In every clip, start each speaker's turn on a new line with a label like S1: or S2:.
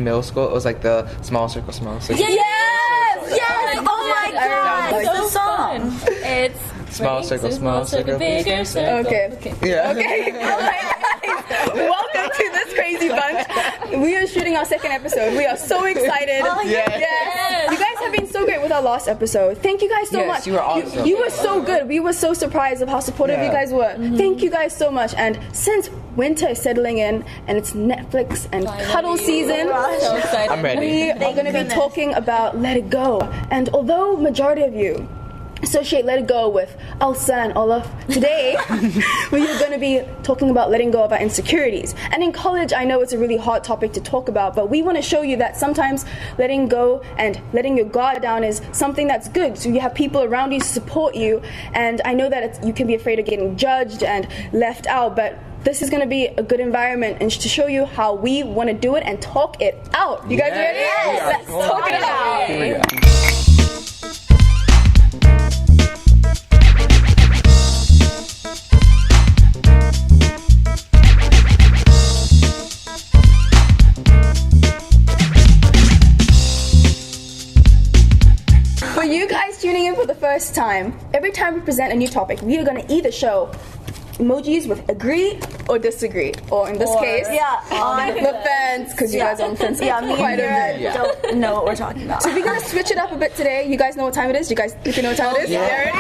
S1: middle school. It was like the small circle, small circle.
S2: Yes! Oh my god! What's the song?
S3: It's
S1: small circle,
S3: bigger circle.
S4: Okay.
S1: Yeah.
S4: Okay. Welcome to this crazy bunch. We are shooting our second episode. We are so excited.
S2: Oh,
S4: yes. You guys have been so great with our last episode. Thank you guys so much.
S1: Yes, you were awesome.
S4: You were so good. We were so surprised of how supportive you guys were. Thank you guys so much. And since winter is settling in and it's Netflix and cuddle season,
S3: So excited.
S1: I'm ready.
S4: we are going to be talking about Let It Go. And although majority of you associate Let It Go with Elsa and Olaf, today we are going to be talking about letting go of our insecurities. And in college, I know it's a really hard topic to talk about, but we want to show you that sometimes letting go and letting your guard down is something that's good. So you have people around you to support you, and I know that you can be afraid of getting judged and left out, but this is going to be a good environment and to show you how we want to do it and talk it out. You guys ready?
S1: Yes.
S4: Let's talk it out.
S1: Here we go.
S4: For you guys tuning in for the first time, every time we present a new topic, we are going to either show emojis with agree or disagree, or in this case, on the fence, because you guys are on the fence.
S2: Me and
S4: quite a bit.
S2: Hira don't know what we're talking about.
S4: So we're going to switch it up a bit today. You guys know what time it is? You guys know what time it is?
S1: Yeah.
S4: There it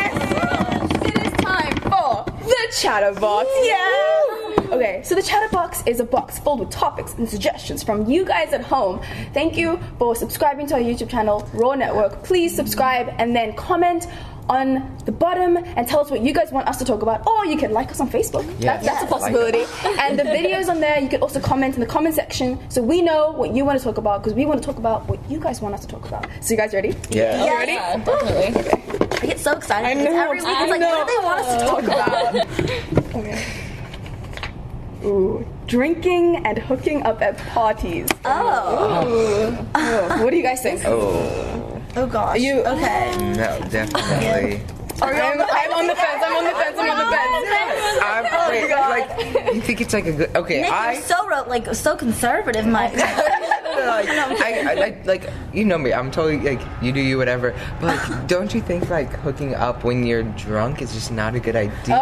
S4: is. It is time for the Chatterbox. Okay, so the Chatterbox is a box filled with topics and suggestions from you guys at home. Thank you for subscribing to our YouTube channel, Raw Network. Please subscribe and then comment on the bottom and tell us what you guys want us to talk about, or you can like us on Facebook.
S1: Yes.
S4: That's a possibility. And the videos on there, you can also comment in the comment section so we know what you want to talk about, because we want to talk about what you guys want us to talk about. So you guys ready?
S1: Yeah.
S2: Yeah.
S4: Ready?
S3: Yeah, definitely.
S2: I get so excited.
S4: I
S2: because
S4: know,
S2: every week it's like, what do they want us to talk about?
S4: Okay. Ooh, drinking and hooking up at parties.
S2: Oh.
S4: Oh, what do you guys think?
S2: Oh gosh.
S4: You
S2: okay?
S1: No, definitely.
S4: I'm on the fence. I'm on the fence.
S1: Wait, like, you think it's like a good? Okay,
S2: Nick, you're so conservative, Mike.
S1: like you know me. I'm totally like you do you whatever. But like, don't you think like hooking up when you're drunk is just not a good idea?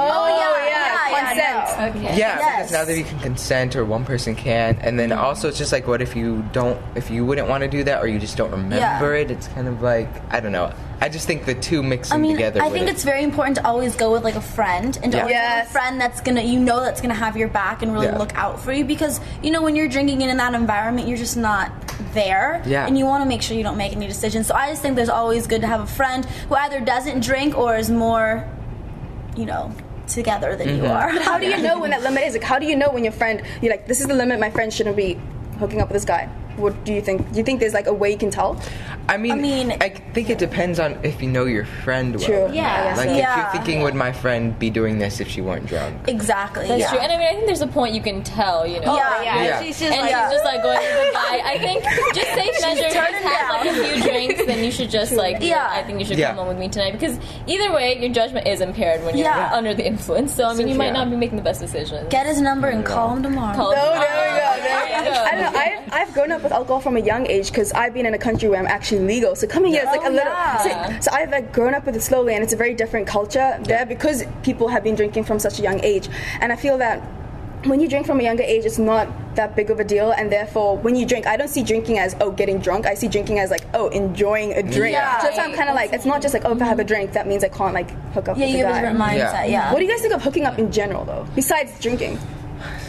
S4: Consent.
S3: Okay.
S1: Yeah,
S2: Yes.
S1: because now that you can consent or one person can, and then also it's just like, what if you wouldn't want to do that, or you just don't remember it? It's kind of like, I don't know. I just think the two mixing together.
S2: I think it's very important to always go with like a friend, and to always have a friend that's gonna, that's gonna have your back and really look out for you, because when you're drinking in that environment, you're just not there, and you want to make sure you don't make any decisions. So I just think there's always good to have a friend who either doesn't drink or is more, together than you are.
S4: But how do you know when that limit is? Like, how do you know when your friend, you're like, this is the limit, my friend shouldn't be hooking up with this guy? What do you think? Do you think there's like a way you can tell?
S1: I think it depends on if you know your friend well.
S4: True.
S3: Yeah.
S1: Like if you're thinking, would my friend be doing this if she weren't drunk?
S2: Exactly.
S3: That's true. And I think there's a point you can tell,
S1: Yeah.
S3: She's just she's just like going with the guy. I think just safe measure, just have like a few drinks, then you should just I think you should come home with me tonight, because either way, your judgment is impaired when you're under the influence. So I mean, you might not be making the best decisions.
S2: Get his number and call him tomorrow.
S4: There we go. I don't know. I've grown up with alcohol from a young age, because I've been in a country where I'm actually legal. So coming here, it's like a little. So I've like grown up with it slowly, and it's a very different culture there, because people have been drinking from such a young age. And I feel that when you drink from a younger age, it's not that big of a deal, and therefore when you drink, I don't see drinking as getting drunk. I see drinking as like enjoying a drink. So that's why I'm kind of like, it's not just like if I have a drink, that means I can't like hook up with a guy.
S2: You have a different mindset. Yeah.
S4: What do you guys think of hooking up in general, though, besides drinking?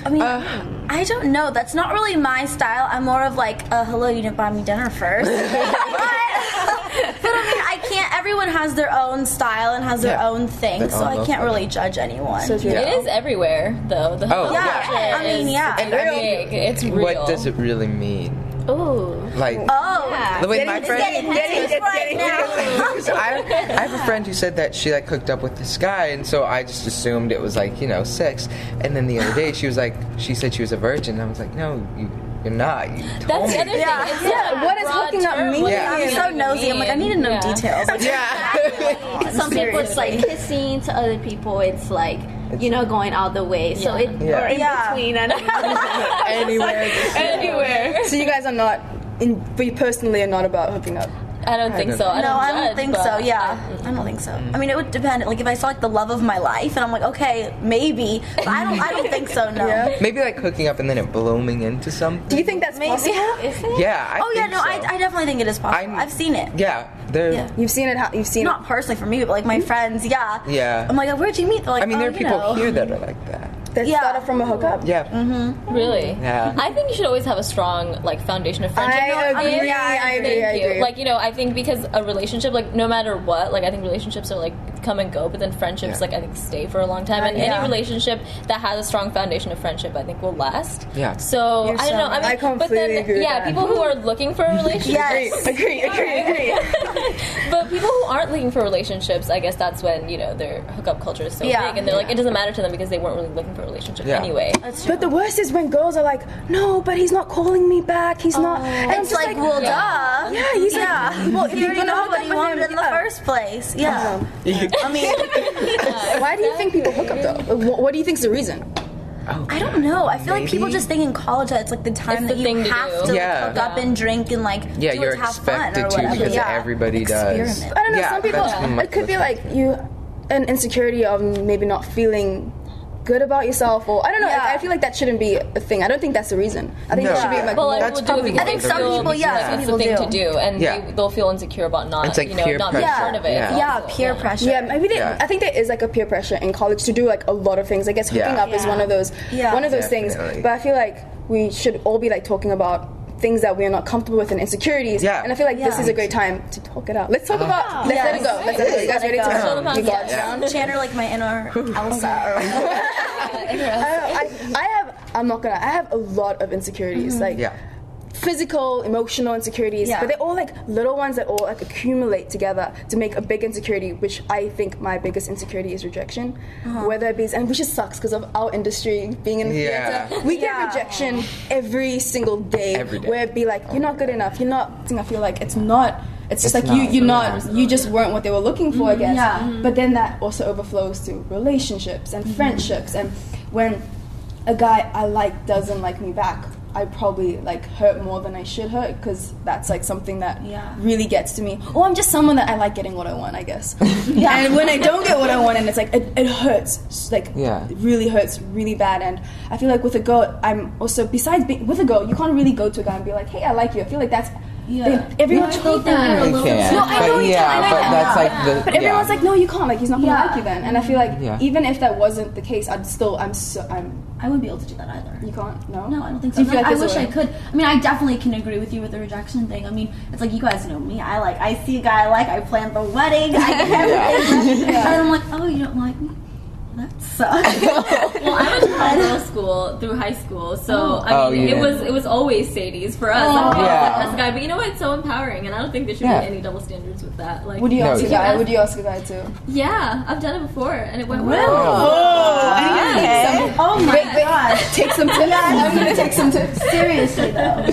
S2: I mean, I don't know. That's not really my style. I'm more of like, hello, you didn't buy me dinner first. but I mean, I can't. Everyone has their own style and has their own thing, so I can't really judge anyone.
S4: So
S3: It is everywhere, though. The whole
S2: I mean,
S1: And I mean,
S3: it's real.
S1: what does it really mean?
S3: Ooh.
S1: Like, with my friend, I have a friend who said that she like hooked up with this guy, and so I just assumed it was like sex. And then the other day she said she was a virgin. And I was like, no, you're not. You told
S3: That's
S1: me.
S3: the other thing.
S4: What does hooking up mean?
S2: I'm so nosy. I'm like, I need to know details. Like,
S5: Some people it's like kissing, to other people it's like going all the way. So or in between and
S1: anywhere.
S4: So you guys are not for you personally and not about hooking up?
S3: I don't think so. I don't think so.
S2: Yeah, I don't think so. I mean, it would depend. Like, if I saw like the love of my life, and I'm like, okay, maybe. But I don't think so. No.
S4: Yeah.
S1: Maybe like hooking up and then it blooming into something.
S4: Do you think that's possible?
S1: Yeah.
S2: I definitely think it is possible. I've seen it.
S1: Yeah.
S4: You've seen it. You've seen
S2: not personally for me, but like my friends. Yeah.
S1: Yeah.
S2: I'm like, where'd you meet? They're like,
S1: I mean, there are people here that are like that.
S4: That started from a hookup.
S1: Yeah.
S2: Mm-hmm.
S3: Really?
S1: Yeah.
S3: I think you should always have a strong like foundation of friendship.
S4: I agree.
S3: Like, you know, I think because a relationship, like, no matter what, like, I think relationships are like come and go, but then friendships, like, I think stay for a long time. And any relationship that has a strong foundation of friendship, I think will last.
S1: Yeah.
S3: So I don't know. I mean,
S4: completely agree with that.
S3: People who are looking for a relationship.
S2: Yes.
S4: Agree.
S3: But people who aren't looking for relationships, I guess that's when, you know, their hookup culture is so big, and they're like, it doesn't matter to them because they weren't really looking for a relationship anyway.
S4: But the worst is when girls are like, no, but he's not calling me back. He's not. And
S2: it's like, well, duh.
S4: Yeah, he's like, well, if you're gonna hook up
S2: you wanted in the first place. Yeah. I mean,
S4: why do you think people hook up though? What do you think's the reason?
S2: I don't know. I feel like people just think in college that it's like the time that you have to hook up and drink and like do
S1: you're
S2: it, have fun
S1: expected
S2: or
S1: to
S2: whatever.
S1: because everybody does.
S4: I don't know. Some people, it could be like an insecurity of maybe not feeling good about yourself, or I don't know. I feel like that shouldn't be a thing. I don't think that's the reason. I think that should be like.
S3: Well,
S1: that's probably.
S2: I think some people,
S3: it's the thing to do, and they'll feel insecure about not,
S1: it's like
S3: not being part of it.
S2: Yeah, peer pressure.
S4: Yeah, maybe I think there is like a peer pressure in college to do like a lot of things. I guess hooking up is one of those things. But I feel like we should all be like talking about things that we are not comfortable with and insecurities. Yeah. And I feel like this is a great time to talk it out. Let's talk about. Let's let it go. Let's let it go. You guys ready to
S3: you guys down?
S2: Channel like my inner Elsa.
S4: I have a lot of insecurities. Like physical, emotional insecurities, but they're all like little ones that all like accumulate together to make a big insecurity, which I think my biggest insecurity is rejection. Whether it be, and which just sucks because of our industry being in theater, we get rejection every single day. Where it be like, you're not good enough, you're not. I feel like it's not. It's just like you just weren't what they were looking for, I guess. But then that also overflows to relationships and friendships, and when a guy I like doesn't like me back, I probably like hurt more than I should hurt, because that's like something that really gets to me. Or I'm just someone that I like getting what I want, I guess. And when I don't get what I want, and it's like it hurts, like it really hurts really bad. And I feel like with a girl, I'm also with a girl, you can't really go to a guy and be like, hey, I like you. I feel like that's. Everyone
S3: think that
S1: you can.
S4: No, I know you can.
S1: But that's like the.
S4: But everyone's like, no, you can't. Like, he's not gonna like you then. And I feel like even if that wasn't the case,
S2: I wouldn't be able to do that either.
S4: You can't? No?
S2: No, I don't think so. I wish I could. I mean, I definitely can agree with you with the rejection thing. I mean, it's like, you guys know me. I see a guy I plan the wedding. I get everything. And I'm like, oh, you don't like me? That sucks.
S3: Well, I went to middle school through high school, so I mean, it was always Sadie's for us. As a guy, but you know what? It's so empowering, and I don't think there should be any double standards with that. Like,
S4: would you ask a guy? Would you ask a guy too?
S3: Yeah, I've done it before, and it went well.
S2: Oh my god!
S4: Take some tips. I'm gonna take some tips.
S2: Seriously though.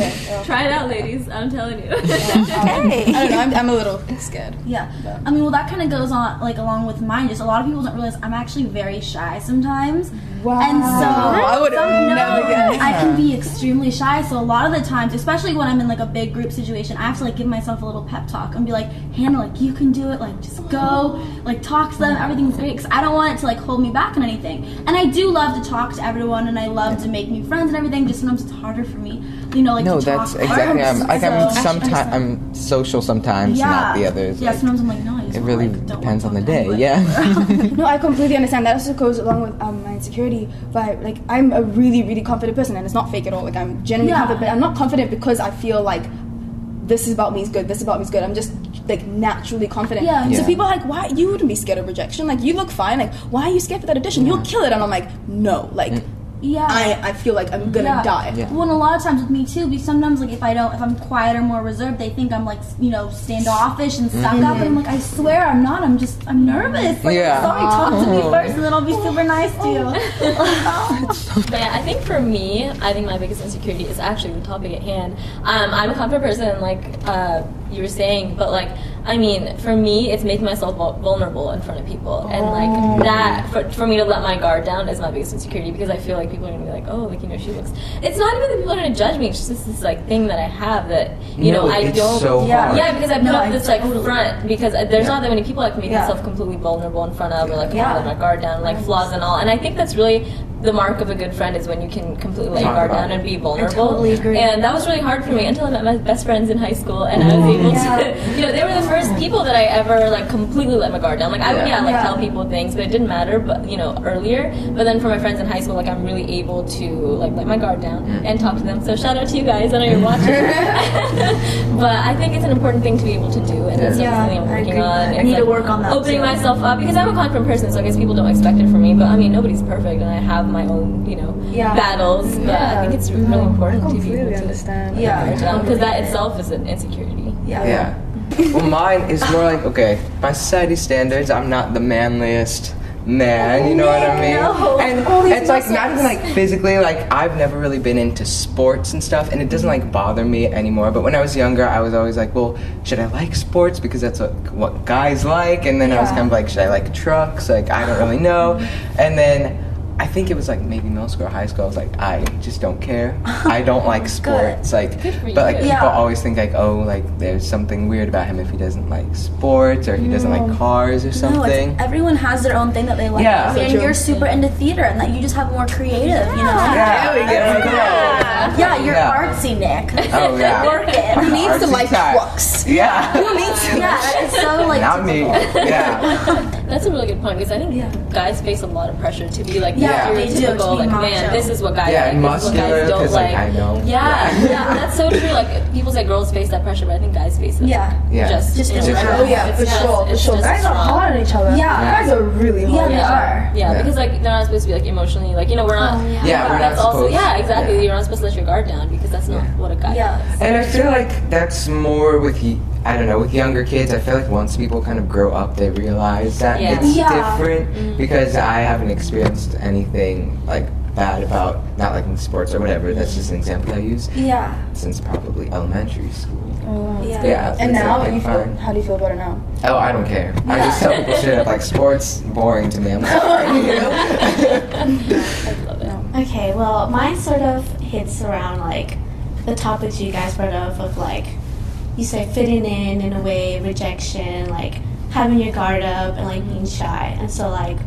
S3: Try it out, ladies. I'm telling you.
S2: Okay.
S4: I don't know. I'm a little scared.
S2: Yeah. I mean, well, that kind of goes on along with mine. Just a lot of people don't realize I'm actually very shy sometimes.
S4: Wow.
S2: And so
S4: I would have never guessed.
S2: I can be extremely shy. So a lot of the times, especially when I'm in like a big group situation, I have to give myself a little pep talk and be like, Hannah, you can do it. Just go. Talk to them. Everything's great. Because I don't want it to hold me back on anything. And I do love to talk to everyone, and I love to make new friends and everything. Just sometimes it's harder for me. No,
S1: to
S2: that's
S1: talk. Exactly. I'm social sometimes, not the others.
S2: Yeah, sometimes I'm like, no.
S1: It really depends on the day.
S4: No, I completely understand. That also goes along with my insecurity. But I'm a really, really confident person, and it's not fake at all. I'm genuinely confident, but I'm not confident because I feel like this is about me is good. This is about me is good. I'm just naturally confident. So people are like, why you wouldn't be scared of rejection? You look fine. Why are you scared for that audition? You'll kill it. And I'm like, no. I feel like I'm gonna die.
S2: Well, and a lot of times with me too, because sometimes if I'm quiet or more reserved, they think I'm standoffish and stuck up, and I'm like, I swear I'm not. I'm nervous. I'm sorry, talk to me first, and then I'll be super nice to you.
S3: But I think for me, my biggest insecurity is actually the topic at hand. I'm a confident person, like you were saying, but I mean, for me, it's making myself vulnerable in front of people, and like that for me to let my guard down is my biggest insecurity, because I feel like people are gonna be like, oh, like, you know, she looks. It's not even that people are gonna judge me. It's just this like thing that I have that you know I don't.
S1: So hard.
S3: Yeah, because I put up this like front, because there's not that many people I can make myself completely vulnerable in front of, or like let my guard down, like flaws and all. And I think that's really the mark of a good friend, is when you can completely let your guard down and be vulnerable.
S2: I totally agree.
S3: And that was really hard for me until I met my best friends in high school, and I was able to, you know, they were the first people that I ever like completely let my guard down. Like I would like tell people things, but it didn't matter. But you know, earlier. But then for my friends in high school, like I'm really able to like let my guard down and talk to them. So shout out to you guys. I know you're watching. But I think it's an important thing to be able to do, and it's something I'm working on.
S2: I need to work on that.
S3: Opening myself up, because I'm a confident person, so I guess people don't expect it from me. But I mean, nobody's perfect, and I have my own, you know, battles. But I think it's really important to be able to
S4: understand.
S3: because that itself is an insecurity.
S1: Yeah. Well, mine is more like, okay, by society standards, I'm not the manliest man, you know what I mean?
S2: No.
S1: And it's like not even like physically, like I've never really been into sports and stuff, and it doesn't like bother me anymore. But when I was younger, I was always like, well, should I like sports because that's what guys like? And then I was kind of like, should I like trucks? Like I don't really know. And then I think it was like maybe middle school or high school. I was like, I just don't care. I don't like sports. Like, but like people always think like, oh, like there's something weird about him if he doesn't like sports, or if he doesn't like cars or something.
S2: No, everyone has their own thing that they like.
S1: Yeah.
S2: And you're super into theater, and that you just have more creative, you know?
S1: Yeah. There we go.
S2: Yeah, you're artsy, Nick.
S1: Oh yeah.
S2: Work it.
S4: Who needs to like trucks?
S1: Yeah.
S4: Who needs to?
S2: Yeah, it's so like
S1: Not me. Yeah.
S3: That's a really good point, because I think guys face a lot of pressure to be like
S2: they do, to
S3: stereotypical,
S2: be
S3: like
S2: macho.
S3: Man, this is what guys like,
S1: and
S3: this is what
S1: muscular,
S3: guys don't
S1: 'cause,
S3: like.
S1: I know.
S3: Yeah, that's so true. Like people say girls face that pressure, but I think guys face it.
S1: Yeah.
S3: Just
S2: in
S3: general.
S2: general.
S4: Oh yeah, for sure. Guys are hard on each other.
S2: Yeah.
S4: Guys are really hard.
S2: Yeah, they are.
S3: Yeah, because like they're not supposed to be like emotionally, like, you know, we're not.
S1: Yeah, we're not
S3: that's also
S1: supposed.
S3: exactly. You're not supposed to let your guard down, because that's not what a guy does.
S1: And I feel like that's more with I don't know, with younger kids. I feel like once people kind of grow up, they realize that it's different. Because I haven't experienced anything like bad about not liking sports or whatever. That's just an example I use.
S2: Yeah.
S1: Since probably elementary school.
S2: Yeah.
S4: And now, how do you feel about it now?
S1: Oh, I don't care. I just tell people straight up, like, sports, boring to me. I'm sorry.
S3: I love it.
S5: Okay, well, mine sort of hits around like the topics you guys brought up of like, you say fitting in a way, rejection, like having your guard up and like being shy. And so like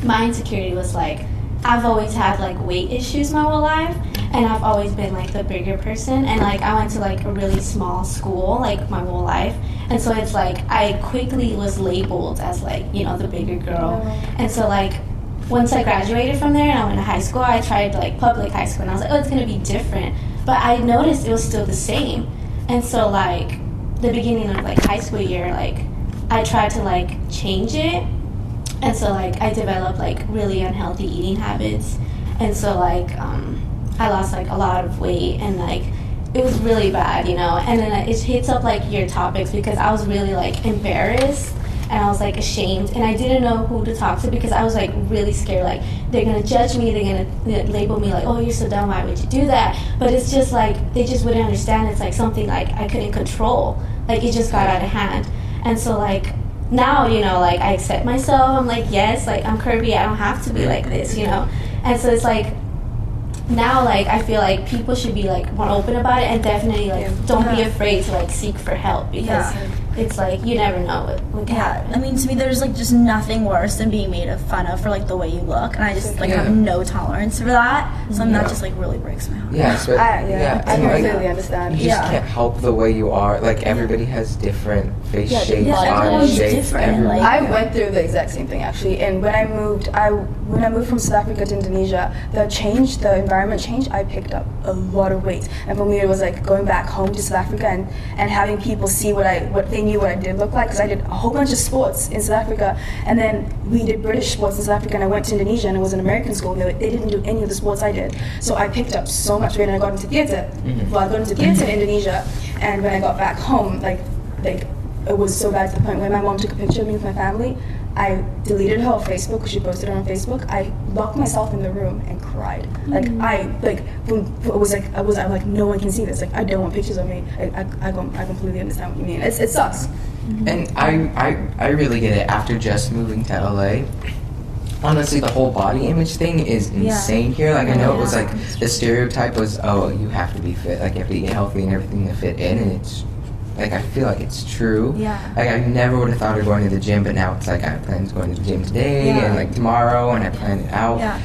S5: my insecurity was like, I've always had like weight issues my whole life, and I've always been like the bigger person, and like I went to like a really small school like my whole life, and so it's like I quickly was labeled as like, you know, the bigger girl. And so like once I graduated from there and I went to high school, I tried like public high school, and I was like, oh, it's gonna be different, but I noticed it was still the same. And so like the beginning of like high school year, like I tried to like change it. And so like I developed like really unhealthy eating habits, and so like I lost like a lot of weight, and like it was really bad, you know. And then it hits up like your topics, because I was really like embarrassed, and I was like ashamed, and I didn't know who to talk to, because I was like really scared, like they're gonna judge me, they're gonna label me like, oh, you're so dumb, why would you do that? But it's just like they just wouldn't understand. It's like something like I couldn't control, like it just got out of hand. And so like now, you know, like I accept myself. I'm like, yes, like I'm curvy, I don't have to be like this, you know. And so it's like now, like I feel like people should be like more open about it, and definitely like don't be afraid to like seek for help, because it's like you never know what can happen.
S2: I mean, to me, there's like just nothing worse than being made fun of for like the way you look, and I just like have no tolerance for that. So that just like really breaks my heart.
S1: I
S4: completely understand.
S1: You just can't help the way you are. Like everybody has different face shapes, body
S2: everyone's
S1: shapes.
S2: different. Like,
S4: I went through the exact same thing actually, and when I moved from South Africa to Indonesia, the environment changed. I picked up a lot of weight, and for me it was like going back home to South Africa and having people see what they knew what I did look like, because I did a whole bunch of sports in South Africa, and then we did British sports in South Africa, and I went to Indonesia and it was an American school, and they didn't do any of the sports I did. So I picked up so much weight, and I got into theater. Well, I got into theater in Indonesia, and when I got back home, like it was so bad to the point where my mom took a picture of me with my family. I deleted her on Facebook because she posted it on Facebook. I locked myself in the room and cried. I'm like, no one can see this. Like, I don't want pictures of me. I completely understand what you mean. It sucks.
S1: And I really get it after just moving to LA. Honestly, the whole body image thing is insane here. Like, I know it was like the stereotype was, oh, you have to be fit, like you have to eat healthy and everything to fit in, and it's like, I feel like it's true.
S2: Yeah.
S1: Like, I never would have thought of going to the gym, but now it's like I plan to going to the gym today and like tomorrow, and I plan it out.
S2: Yeah.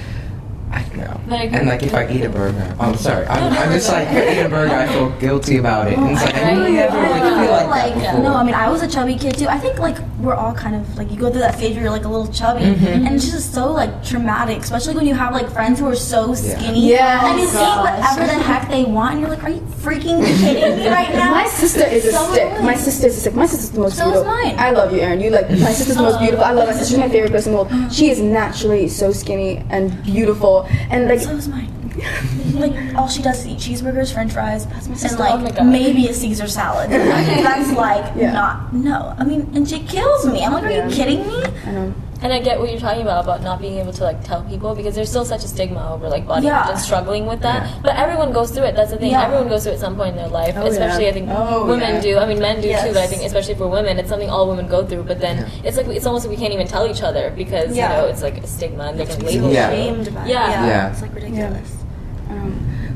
S1: I don't know. And like if I eat a burger, I'm sorry, I'm just like, if I eat a burger, I feel guilty about it. And it's like, I really never like feel like that before.
S2: No, I mean, I was a chubby kid too. I think like we're all kind of like, you go through that phase where you're like a little chubby, and it's just so like traumatic, especially when you have like friends who are so skinny.
S4: Yeah.
S2: And you eat whatever the heck they want, and you're like, are you freaking kidding me right now?
S4: My sister is a stick. My sister is a stick. My sister's the most beautiful.
S2: So is mine.
S4: I love you, Erin. You like, my sister's the most beautiful. I love my sister. She's my favorite person in the world. She is naturally so skinny and beautiful, and like.
S2: So is mine. Like, all she does is eat cheeseburgers, french fries, and
S3: Oh my
S2: like
S3: God.
S2: maybe a Caesar salad. That's like no. I mean, and she kills me. I'm like, are you kidding me?
S4: I know.
S3: And I get what you're talking about not being able to like tell people, because there's still such a stigma over like body image and struggling with that.
S1: Yeah.
S3: But everyone goes through it. That's the thing.
S2: Yeah.
S3: Everyone goes through it at some point in their life. Especially I think women do. I mean, men do too. But I think especially for women, it's something all women go through. But then it's like it's almost like we can't even tell each other because you know it's like a stigma and they can label
S2: So
S3: you.
S2: ashamed about it.
S1: Yeah.
S2: It's like ridiculous.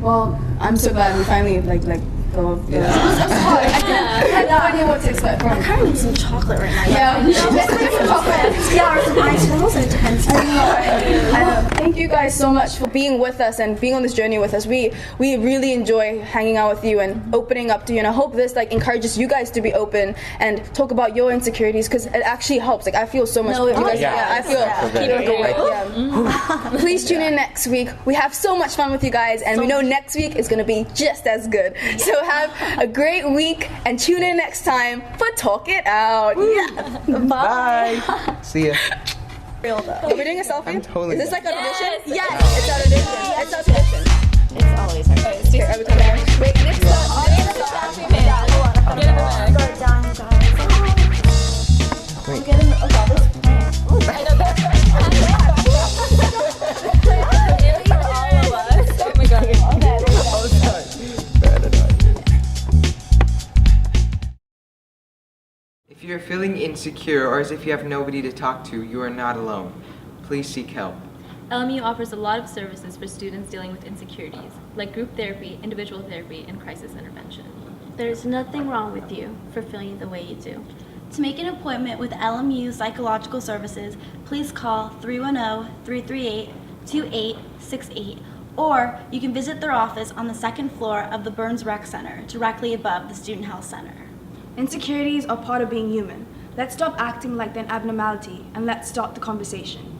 S4: Well, I'm so glad we finally like go.
S2: It was hard.
S4: I had no idea what to expect from.
S2: I kind of need some chocolate right now.
S4: Yeah, we should make some chocolate.
S2: Yeah, or some ice. That was intense.
S4: I know. Thank you guys so much for being with us and being on this journey with us. We really enjoy hanging out with you and opening up to you, and I hope this like encourages you guys to be open and talk about your insecurities, because it actually helps. Like, I feel so much better. You guys, I feel Please tune in next week. We have so much fun with you guys, and we know next week is going to be just as good. So have a great week and tune in next time for Talk It Out. Yeah.
S1: Bye. See ya.
S4: Are we doing a selfie?
S1: I'm totally
S4: Is this like a tradition?
S2: Yes.
S4: It's our tradition. It's our tradition.
S5: It's always our first.
S4: Here, every time. Wait, next time.
S1: If you're feeling insecure or as if you have nobody to talk to, you are not alone. Please seek help.
S6: LMU offers a lot of services for students dealing with insecurities, like group therapy, individual therapy, and crisis intervention.
S5: There's nothing wrong with you for feeling the way you do.
S2: To make an appointment with LMU Psychological Services, please call 310-338-2868, or you can visit their office on the second floor of the Burns Rec Center, directly above the Student Health Center.
S4: Insecurities are part of being human. Let's stop acting like they're an abnormality and let's start the conversation.